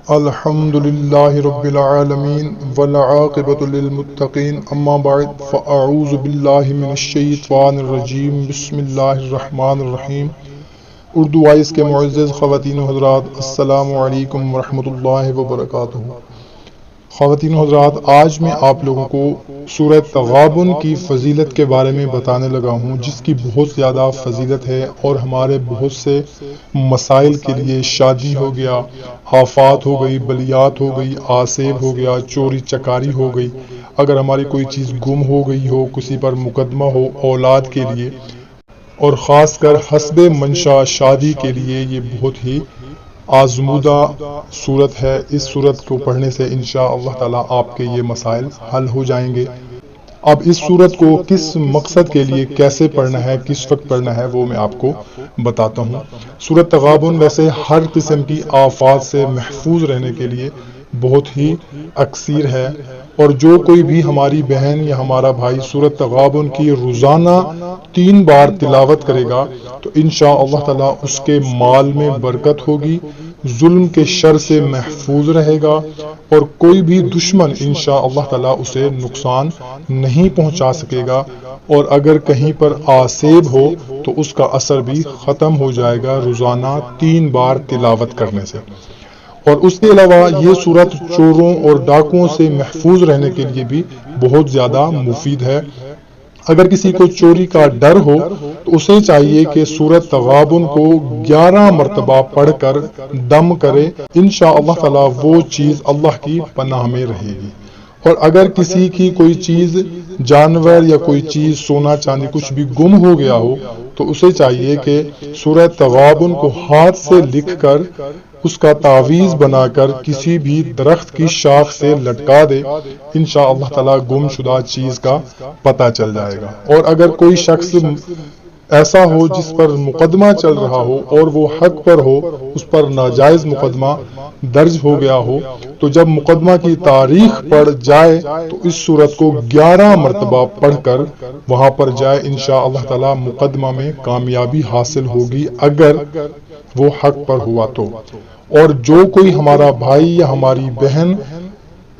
الحمد للہ رب العالمین والعاقبۃ للمتقین اما بعد فاعوذ باللہ من الشیطان الرجیم بسم اللہ الرحمن الرحیم۔ اردو وائس کے معزز خواتین و حضرات، السلام علیکم ورحمۃ اللہ وبرکاتہ۔ خواتین و حضرات، آج میں آپ لوگوں کو سورہ تغابن کی فضیلت کے بارے میں بتانے لگا ہوں، جس کی بہت زیادہ فضیلت ہے اور ہمارے بہت سے مسائل کے لیے، شادی ہو گیا، آفات ہو گئی، بلیات ہو گئی، آسیب ہو گیا، چوری چکاری ہو گئی، اگر ہماری کوئی چیز گم ہو گئی ہو، کسی پر مقدمہ ہو اولاد کے لیے، اور خاص کر حسب منشا شادی کے لیے یہ بہت ہی آزمودہ صورت ہے۔ اس صورت کو پڑھنے سے انشاءاللہ تعالی آپ کے یہ مسائل حل ہو جائیں گے۔ اب اس صورت کو کس مقصد کے لیے کیسے پڑھنا ہے، کس وقت پڑھنا ہے، وہ میں آپ کو بتاتا ہوں۔ سورۃ تغابن ویسے ہر قسم کی آفات سے محفوظ رہنے کے لیے بہت ہی اکثیر ہے، اور جو کوئی بھی ہماری بہن یا ہمارا بھائی سورۃ تغابن کی روزانہ 3 بار تلاوت کرے گا تو انشاءاللہ تعالی اس کے مال میں برکت ہوگی، ظلم کے شر سے محفوظ رہے گا، اور کوئی بھی دشمن انشاءاللہ تعالی اسے نقصان نہیں پہنچا سکے گا، اور اگر کہیں پر آسیب ہو تو اس کا اثر بھی ختم ہو جائے گا روزانہ 3 بار تلاوت کرنے سے۔ اور اس کے علاوہ یہ صورت چوروں اور ڈاکوؤں سے محفوظ رہنے کے لیے بھی بہت زیادہ مفید ہے۔ اگر کسی کو چوری کا ڈر ہو تو اسے چاہیے کہ سورۃ تغابن کو 11 مرتبہ پڑھ کر دم کرے، انشاءاللہ تعالی وہ چیز اللہ کی پناہ میں رہے گی۔ اور اگر کسی کی کوئی چیز، جانور یا کوئی چیز، سونا چاندی کچھ بھی گم ہو گیا ہو تو اسے چاہیے کہ سورۃ تغابن کو ہاتھ سے لکھ کر اس کا تعویذ بنا کر کسی بھی درخت کی شاخ سے لٹکا دے، انشاءاللہ تعالی گم شدہ چیز کا پتہ چل جائے گا۔ اور اگر کوئی شخص ایسا ہو جس پر مقدمہ چل رہا ہو اور وہ حق پر ہو، اس پر ناجائز مقدمہ درج ہو گیا ہو، تو جب مقدمہ کی تاریخ پڑ جائے تو اس صورت کو 11 مرتبہ پڑھ کر وہاں پر جائے، انشاءاللہ تعالی مقدمہ میں کامیابی حاصل ہوگی اگر وہ حق پر ہوا تو۔ اور جو کوئی ہمارا بھائی یا ہماری بہن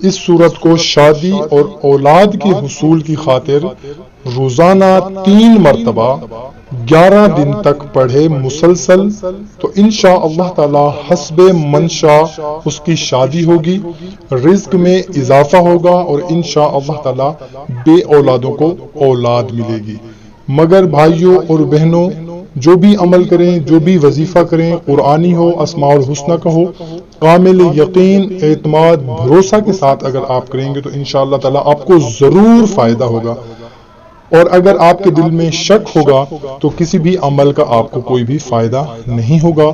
اس صورت کو شادی اور اولاد کے حصول کی خاطر روزانہ 3 مرتبہ 11 دن تک پڑھے مسلسل، تو انشاءاللہ تعالی حسب منشا اس کی شادی ہوگی، رزق میں اضافہ ہوگا، اور انشاءاللہ تعالی بے اولادوں کو اولاد ملے گی۔ مگر بھائیوں اور بہنوں، جو بھی عمل کریں، جو بھی وظیفہ کریں، قرآنی ہو، اسماء الحسنہ کا ہو، کامل یقین، اعتماد، بھروسہ کے ساتھ اگر آپ کریں گے تو انشاءاللہ تعالی آپ کو ضرور فائدہ ہوگا۔ اور اگر آپ کے دل میں شک ہوگا تو کسی بھی عمل کا آپ کو کوئی بھی فائدہ نہیں ہوگا۔